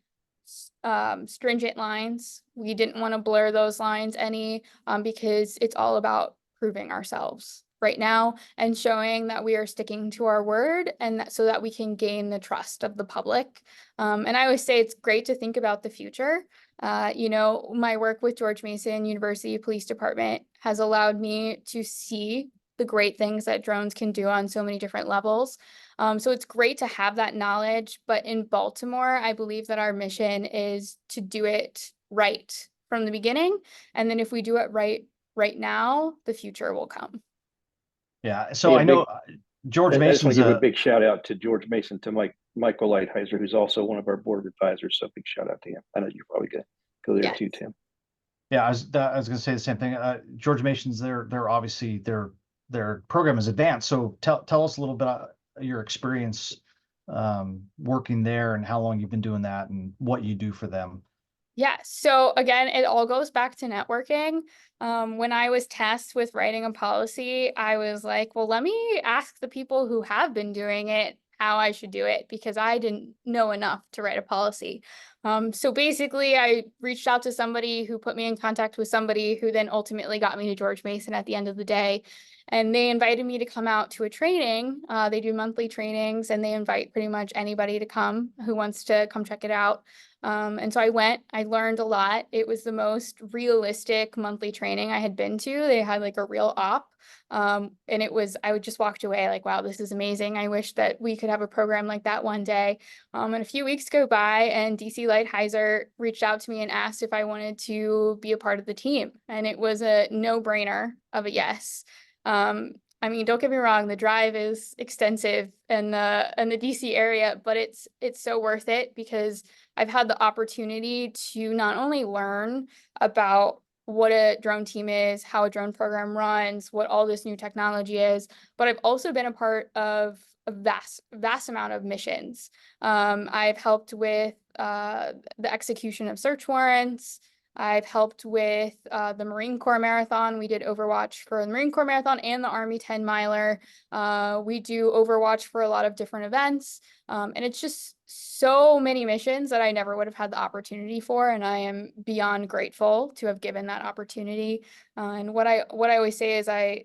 stringent lines. We didn't want to blur those lines any, because it's all about proving ourselves right now and showing that we are sticking to our word, and so that we can gain the trust of the public. And I always say it's great to think about the future. My work with George Mason University Police Department has allowed me to see the great things that drones can do on so many different levels. So it's great to have that knowledge, but in Baltimore, I believe that our mission is to do it right from the beginning. And then if we do it right now, the future will come. Yeah. So Hey, I know George I just want Mason's to give a big shout out to George Mason, to Michael Lighthizer, who's also one of our board advisors. So big shout out to him. I know you're probably going to go there Yes. too, Tim. Yeah, I was going to say the same thing. George Mason's they're obviously their program is advanced. So tell us a little bit about your experience working there and how long you've been doing that and what you do for them. Yeah, so again, it all goes back to networking. When I was tasked with writing a policy, I was like, well, let me ask the people who have been doing it how I should do it because I didn't know enough to write a policy. So basically, I reached out to somebody who put me in contact with somebody who then ultimately got me to George Mason at the end of the day. And they invited me to come out to a training. They do monthly trainings and they invite pretty much anybody to come who wants to come check it out. And so I went, I learned a lot. It was the most realistic monthly training I had been to. They had like a real op. And I would just walked away like, wow, this is amazing. I wish that we could have a program like that one day. And a few weeks go by and DC Lighthizer reached out to me and asked if I wanted to be a part of the team. And it was a no-brainer of a yes. I mean, don't get me wrong, the drive is extensive in the DC area, but it's so worth it because I've had the opportunity to not only learn about what a drone team is, how a drone program runs, what all this new technology is, but I've also been a part of a vast amount of missions. I've helped with the execution of search warrants. I've helped with the Marine Corps Marathon. We did Overwatch for the Marine Corps Marathon and the Army 10 miler. We do Overwatch for a lot of different events. And it's just so many missions that I never would have had the opportunity for. And I am beyond grateful to have given that opportunity. And what I always say is I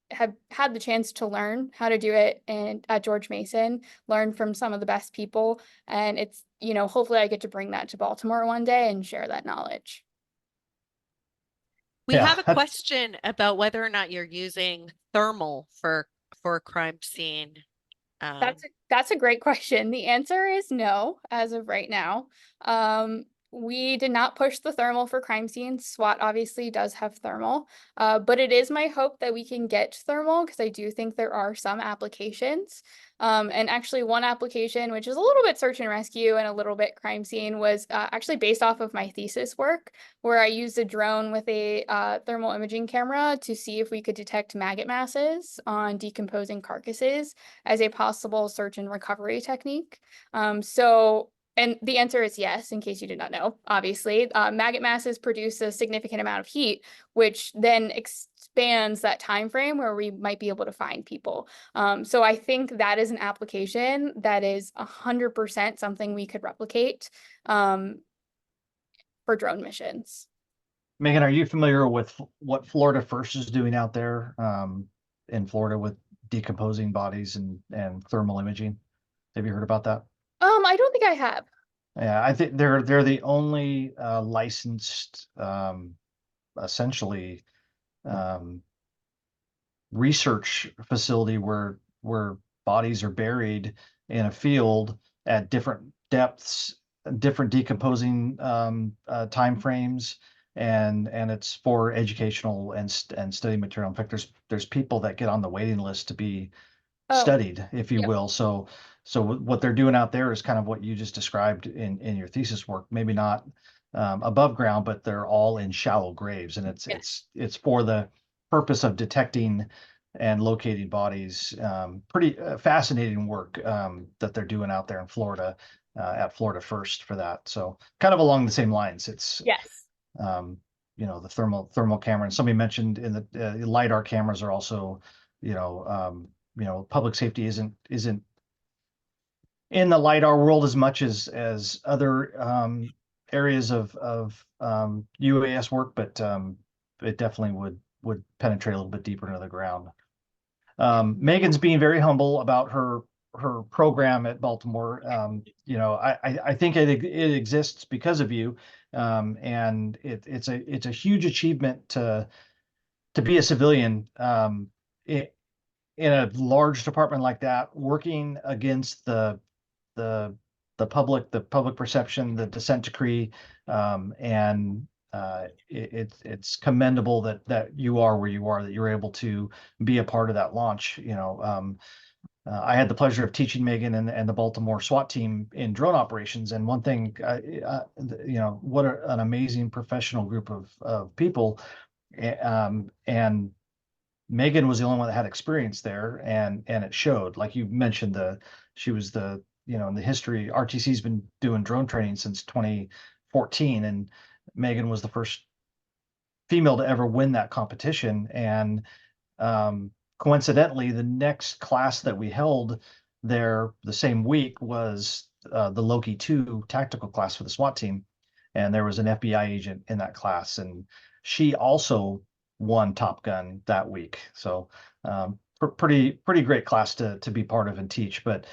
have had the chance to learn how to do it and at George Mason, learn from some of the best people. And it's, hopefully I get to bring that to Baltimore one day and share that knowledge. We Yeah, have a question about whether or not you're using thermal for a crime scene. That's a great question. The answer is no, as of right now. We did not push the thermal for crime scenes. SWAT obviously does have thermal, but it is my hope that we can get thermal because I do think there are some applications. And actually one application, which is a little bit search and rescue and a little bit crime scene, was actually based off of my thesis work, where I used a drone with a thermal imaging camera to see if we could detect maggot masses on decomposing carcasses as a possible search and recovery technique. And the answer is yes, in case you did not know, obviously. Maggot masses produce a significant amount of heat, which then expands that time frame where we might be able to find people. So I think that is an application that is 100% something we could replicate for drone missions. Megan, are you familiar with what Florida First is doing out there in Florida with decomposing bodies and thermal imaging? Have you heard about that? I don't think I have. Yeah, I think they're the only licensed essentially um, research facility where bodies are buried in a field at different depths, different decomposing time frames, and it's for educational and study material. In fact, there's people that get on the waiting list to be Oh, studied, if you yep. will. So what they're doing out there is kind of what you just described in your thesis work. Maybe not above ground, but they're all in shallow graves, and Yes. it's for the purpose of detecting and locating bodies. Pretty fascinating work that they're doing out there in Florida at Florida First for that. So kind of along the same lines. It's Yes. um, the thermal camera, and somebody mentioned in the LiDAR cameras are also public safety isn't in the LiDAR world as much as other areas of UAS work, but it definitely would penetrate a little bit deeper into the ground. Megan's being very humble about her program at Baltimore. I think it exists because of you, and it's a huge achievement to be a civilian in a large department like that, working against the the public perception, the dissent decree, and it's commendable that you are where you are, that you're able to be a part of that launch. I had the pleasure of teaching Megan and the Baltimore SWAT team in drone operations, and one thing, what an amazing professional group of people, and Megan was the only one that had experience there, and it showed. Like you mentioned, she was in the history, RTC's been doing drone training since 2014, and Megan was the first female to ever win that competition. And coincidentally, the next class that we held there the same week was the Loki 2 tactical class for the SWAT team, and there was an FBI agent in that class, and she also won Top Gun that week. So pretty great class to be part of and teach. But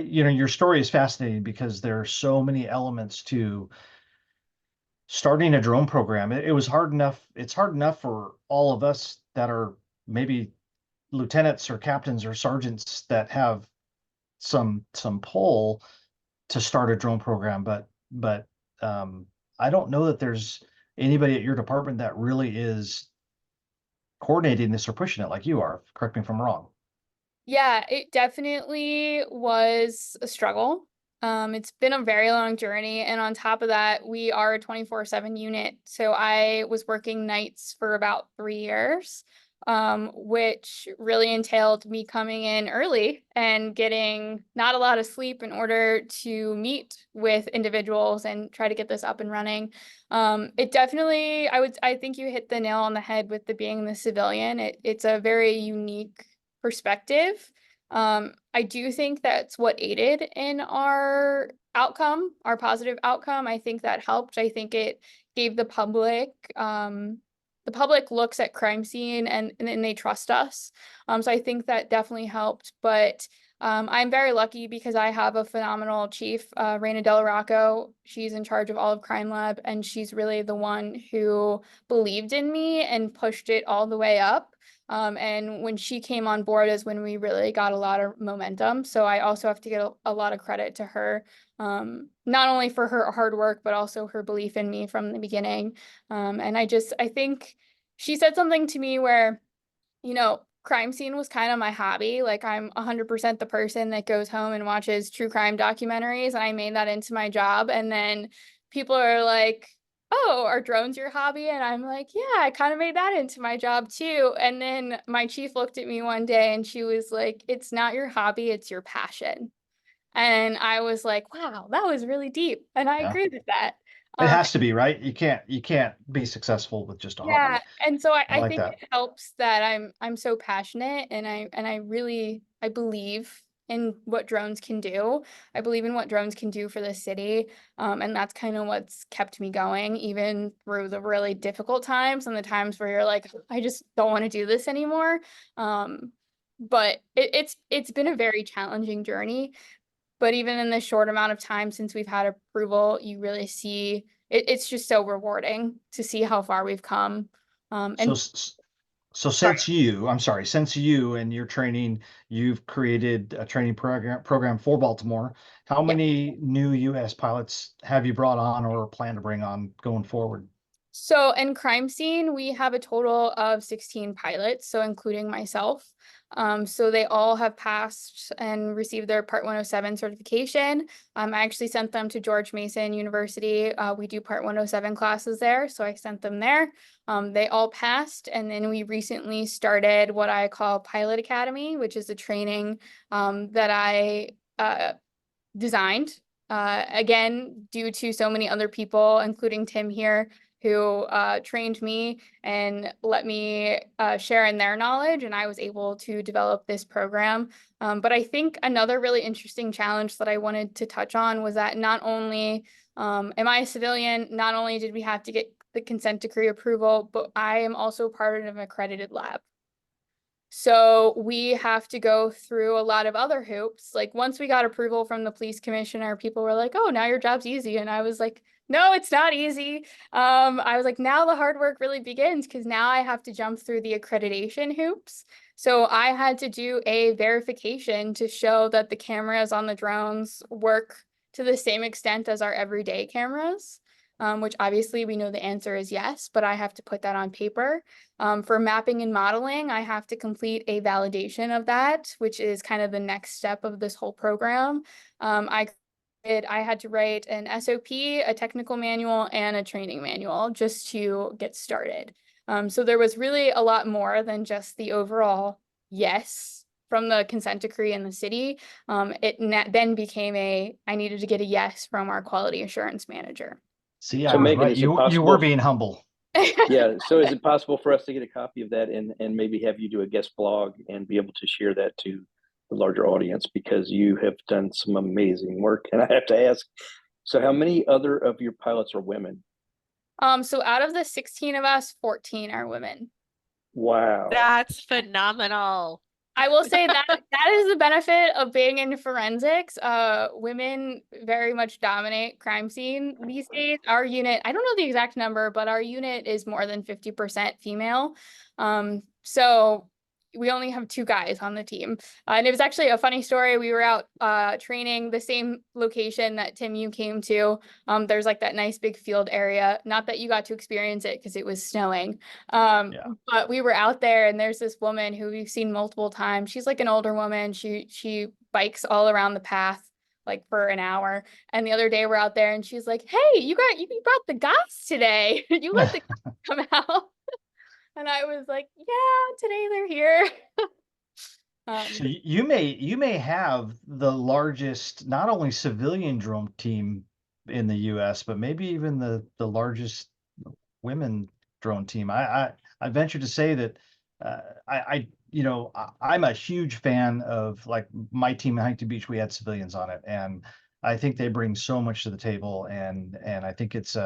your story is fascinating because there are so many elements to starting a drone program. It was hard enough. It's hard enough for all of us that are maybe lieutenants or captains or sergeants that have some pull to start a drone program. But I don't know that there's anybody at your department that really is coordinating this or pushing it like you are. Correct me if I'm wrong. Yeah, it definitely was a struggle. It's been a very long journey, and on top of that, we are a 24/7 unit. So I was working nights for about 3 years, which really entailed me coming in early and getting not a lot of sleep in order to meet with individuals and try to get this up and running. It definitely, I think you hit the nail on the head with the being the civilian. It's a very unique perspective. I do think that's what aided in our outcome, our positive outcome. I think that helped. I think it gave the public looks at crime scene and they trust us. So I think that definitely helped. But I'm very lucky because I have a phenomenal chief, Raina Del Rocco. She's in charge of all of Crime Lab, and she's really the one who believed in me and pushed it all the way up. And when she came on board is when we really got a lot of momentum. So I also have to get a lot of credit to her, not only for her hard work, but also her belief in me from the beginning. And I think she said something to me where, crime scene was kind of my hobby. Like I'm 100% the person that goes home and watches true crime documentaries, and I made that into my job. And then people are like, "Oh, are drones your hobby?" And I'm like, "Yeah, I kind of made that into my job too." And then my chief looked at me one day and she was like, "It's not your hobby, it's your passion." And I was like, "Wow, that was really deep." And I Yeah. agree with that. It Um, has to be, right? You can't be successful with just a Yeah, hobby. and so I, I I like think that. it helps that I'm so passionate and I believe in what drones can do. I believe in what drones can do for the city. And that's kind of what's kept me going, even through the really difficult times and the times where you're like, I just don't want to do this anymore. Um, but it's been a very challenging journey. But even in the short amount of time since we've had approval, you really see it's just so rewarding to see how far we've come. So, And so sorry. since you and your training, you've created a training program for Baltimore. How Yeah. many new U.S. pilots have you brought on or plan to bring on going forward? So in crime scene, we have a total of 16 pilots, so including myself. So they all have passed and received their Part 107 certification. I actually sent them to George Mason University. We do Part 107 classes there, so I sent them there. They all passed, and then we recently started what I call Pilot Academy, which is a training that I designed. Again, due to so many other people, including Tim here, who trained me and let me share in their knowledge, and I was able to develop this program. But I think another really interesting challenge that I wanted to touch on was that not only am I a civilian, not only did we have to get the consent decree approval, but I am also part of an accredited lab. So we have to go through a lot of other hoops. Like once we got approval from the police commissioner, people were like, "Oh, now your job's easy." And I was like, "No, it's not easy." I was like, "Now the hard work really begins because now I have to jump through the accreditation hoops." So I had to do a verification to show that the cameras on the drones work to the same extent as our everyday cameras, which obviously we know the answer is yes, but I have to put that on paper. For mapping and modeling, I have to complete a validation of that, which is kind of the next step of this whole program. I had to write an SOP, a technical manual, and a training manual just to get started. So there was really a lot more than just the overall yes from the consent decree in the city. Then became I needed to get a yes from our quality assurance manager. See, I So was Megan, right. is it You were possible? being humble. Yeah. So is it possible for us to get a copy of that and maybe have you do a guest blog and be able to share that to the larger audience because you have done some amazing work. And I have to ask, so how many other of your pilots are women? So out of the 16 of us, 14 are women. Wow. That's phenomenal. I will say that that is the benefit of being in forensics. Women very much dominate crime scene these days. Our unit, I don't know the exact number, but our unit is more than 50% female. So we only have 2 guys on the team. And it was actually a funny story. We were out training the same location that Tim, you came to. There's like that nice big field area. Not that you got to experience it because it was snowing. Yeah. But we were out there and there's this woman who we've seen multiple times. She's like an older woman. She bikes all around the path like for an hour. And the other day we're out there and she's like, "Hey, you brought the guys today. You let the guys come out." And I was like, "Yeah, today they're here." So Um, you may have the largest not only civilian drone team in the US, but maybe even the largest women drone team. I venture to say that I'm a huge fan of like my team in Huntington Beach. We had civilians on it, and I think they bring so much to the table, and I think it's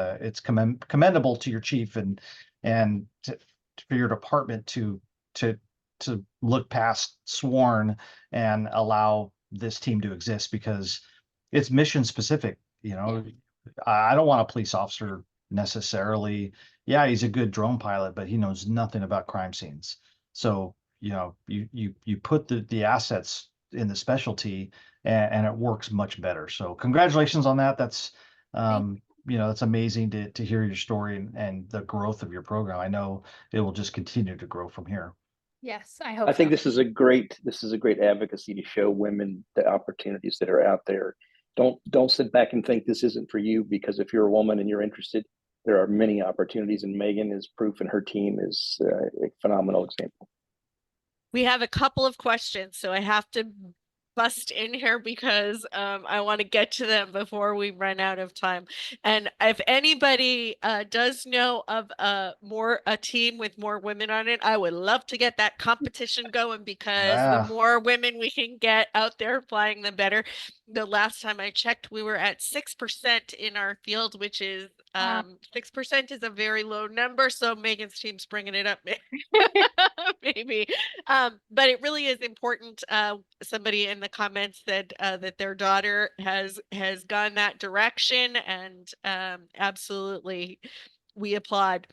commendable to your chief and for your department to to look past sworn and allow this team to exist because it's mission specific. You yeah, know, I don't want a police officer necessarily. Yeah, he's a good drone pilot, but he knows nothing about crime scenes. So, you put the assets in the specialty and it works much better. So congratulations on that. That's thank that's amazing to hear your story and the growth of your program. I know it will just continue to grow from here. yes, I I hope so. think this is a great advocacy to show women the opportunities that are out there. Don't sit back and think this isn't for you because if you're a woman and you're interested, there are many opportunities, and Megan is proof, and her team is a phenomenal example. We have a couple of questions, so I have to bust in here because I want to get to them before we run out of time. And if anybody does know of a team with more women on it, I would love to get that competition going because the Ah, more women we can get out there flying, the better. The last time I checked, we were at 6% in our field, which is 6% is a very low number. So Megan's team's bringing it up. Maybe. But it really is important. Somebody in the comments said that their daughter has gone that direction, and absolutely, we applaud.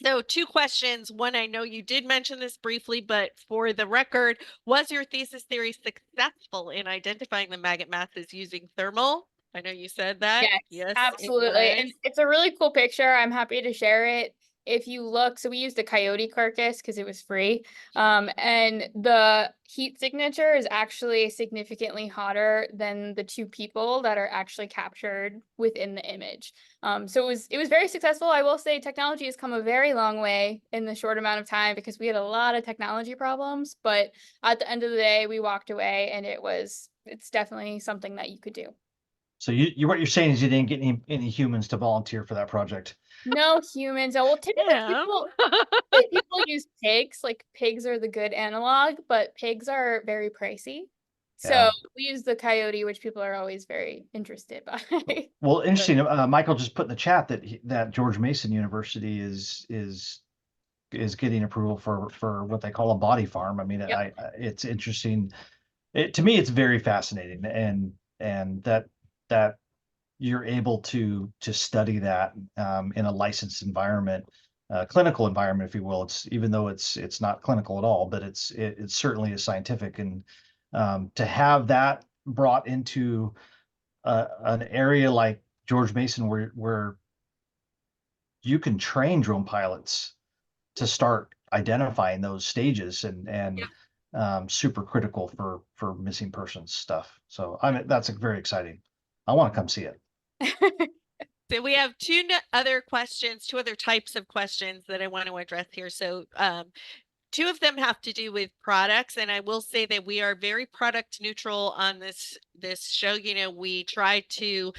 So, 2 questions. One, I know you did mention this briefly, but for the record, was your thesis theory successful in identifying the maggot masses using thermal? I know you said that. Yes, Yes, it absolutely. was. And it's a really cool picture. I'm happy to share it. If you look, so we used a coyote carcass because it was free. And the heat signature is actually significantly hotter than the 2 people that are actually captured within the image. So it was very successful. I will say technology has come a very long way in the short amount of time because we had a lot of technology problems, but at the end of the day, we walked away and it's definitely something that you could do. so you what you're saying is you didn't get any humans to volunteer for that project. No humans. Oh, well, typically Yeah. people use pigs. Like pigs are the good analog, but pigs are very pricey. So Yeah. we use the coyote, which people are always very interested by. Well, But interesting. Michael just put in the chat that George Mason University is getting approval for what they call a body farm. I mean, Yep. it's interesting. To me, it's very fascinating, and that you're able to study that in a licensed environment clinical environment, if you will. It's even though it's not clinical at all, but it certainly is scientific. And to have that brought into an area like George Mason, where you can train drone pilots to start identifying those stages and super critical for missing persons stuff. So I mean, that's very exciting. I want to come see it. So we have two other questions, two other types of questions that I want to address here. So two of them have to do with products, and I will say that we are very product neutral on this show. You know, we try to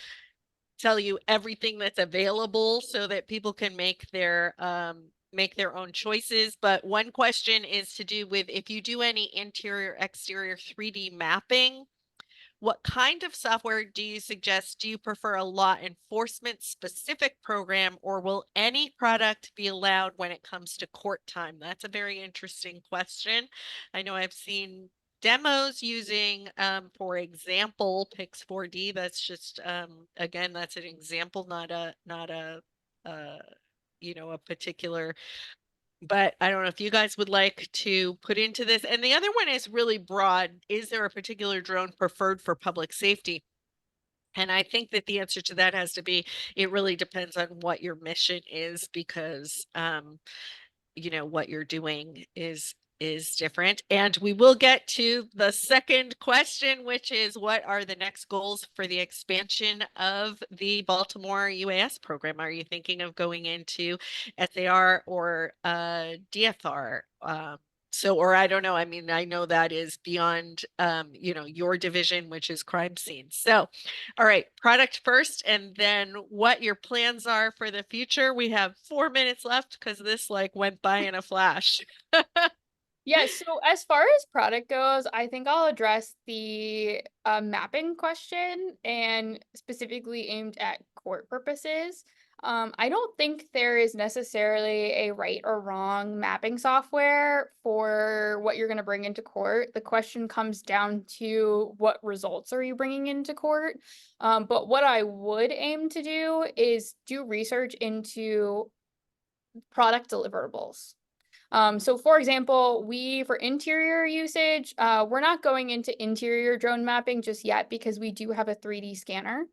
tell you everything that's available so that people can make their own choices. But one question is to do with if you do any interior exterior 3D mapping, what kind of software do you suggest? Do you prefer a law enforcement specific program, or will any product be allowed when it comes to court time? That's a very interesting question. I know I've seen demos using, for example, Pix 4D. That's just, again, that's an example, not a, uh, a particular, but I don't know if you guys would like to put into this. And the other one is really broad. Is there a particular drone preferred for public safety? And I think that the answer to that has to be, it really depends on what your mission is, because what you're doing is different. And we will get to the second question, which is what are the next goals for the expansion of the Baltimore UAS program? Are you thinking of going into SAR or DFR? Or I don't know. I mean, I know that is beyond, your division, which is crime scene. So, all right, product first, and then what your plans are for the future. We have 4 minutes left because this like went by in a flash. Yeah, so as far as product goes, I think I'll address the mapping question, and specifically aimed at court purposes. I don't think there is necessarily a right or wrong mapping software for what you're going to bring into court. The question comes down to what results are you bringing into court. But what I would aim to do is do research into product deliverables. So for example, for interior usage, we're not going into interior drone mapping just yet because we do have a 3D scanner.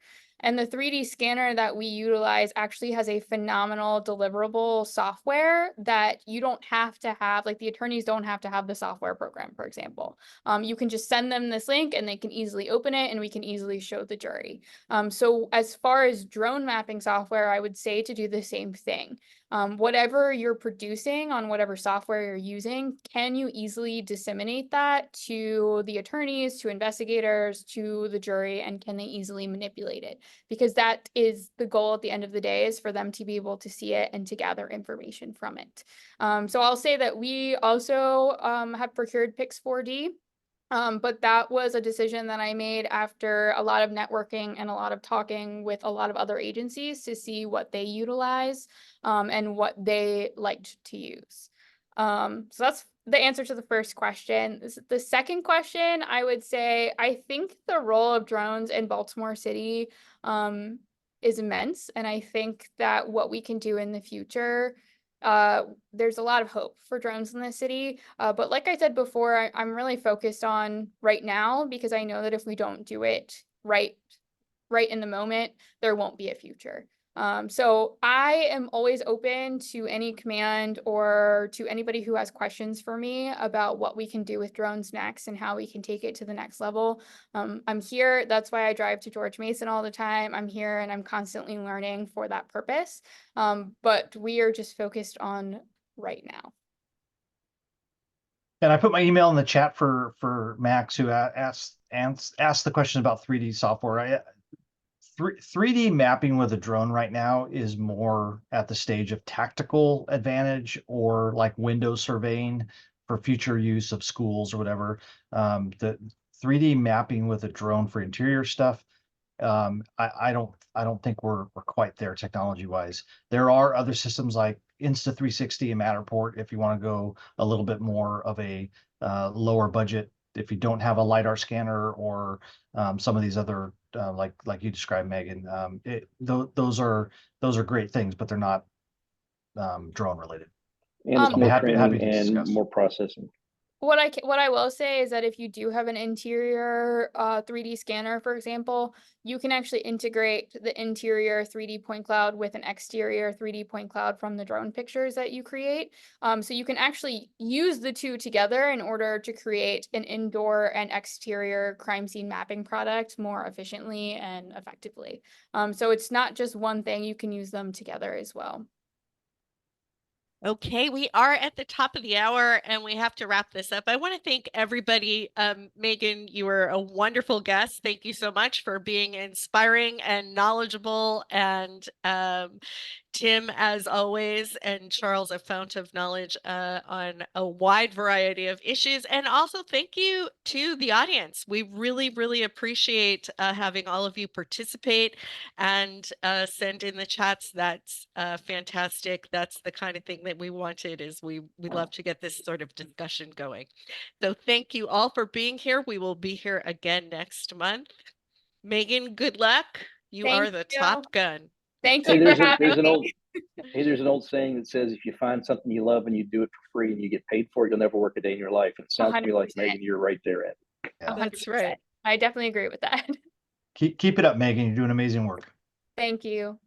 And the 3D scanner that we utilize actually has a phenomenal deliverable software that you don't have to have, like the attorneys don't have to have the software program, for example. You can just send them this link and they can easily open it and we can easily show the jury. So as far as drone mapping software, I would say to do the same thing. Whatever you're producing on whatever software you're using, can you easily disseminate that to the attorneys, to investigators, to the jury, and can they easily manipulate it? Because that is the goal at the end of the day, is for them to be able to see it and to gather information from it. So I'll say that we also have procured Pix 4D. But that was a decision that I made after a lot of networking and a lot of talking with a lot of other agencies to see what they utilize and what they liked to use. So that's the answer to the first question. The second question, I would say, I think the role of drones in Baltimore City is immense. And I think that what we can do in the future, there's a lot of hope for drones in the city. But like I said before, I'm really focused on right now, because I know that if we don't do it right in the moment, there won't be a future. So I am always open to any command or to anybody who has questions for me about what we can do with drones next and how we can take it to the next level. I'm here. That's why I drive to George Mason all the time. I'm here and I'm constantly learning for that purpose. But we are just focused on right now. And I put my email in the chat for Max, who asked the question about 3D software. 3D mapping with a drone right now is more at the stage of tactical advantage or like window surveying for future use of schools or whatever. The 3D mapping with a drone for interior stuff, I don't think we're quite there technology wise. There are other systems like Insta360 and Matterport if you want to go a little bit more of a lower budget, if you don't have a LiDAR scanner or some of these other like you described, Megan. Those are great things, but they're not drone related. And it's Um, more Happy training to and discuss. more processing. What I will say is that if you do have an interior 3D scanner, for example, you can actually integrate the interior 3D point cloud with an exterior 3D point cloud from the drone pictures that you create. So you can actually use the two together in order to create an indoor and exterior crime scene mapping product more efficiently and effectively. So it's not just one thing, you can use them together as well. Okay, we are at the top of the hour and we have to wrap this up. I want to thank everybody. Megan, you were a wonderful guest. Thank you so much for being inspiring and knowledgeable. And Tim, as always, and Charles, a fount of knowledge on a wide variety of issues. And also thank you to the audience. We really, really appreciate having all of you participate and send in the chats. That's fantastic. That's the kind of thing that we wanted, is we love to get this sort of discussion going. So thank you all for being here. We will be here again next month. Megan, good luck. You Thank are the you. top gun. Thank Hey, you for having me. there's an old saying that says if you find something you love and you do it for free and you get paid for it, you'll never work a day in your life. And it sounds to me like 100%. Megan, you're right there at. Yeah. 100%. That's right. I definitely agree with that. Keep it up, Megan. You're doing amazing work. Thank you.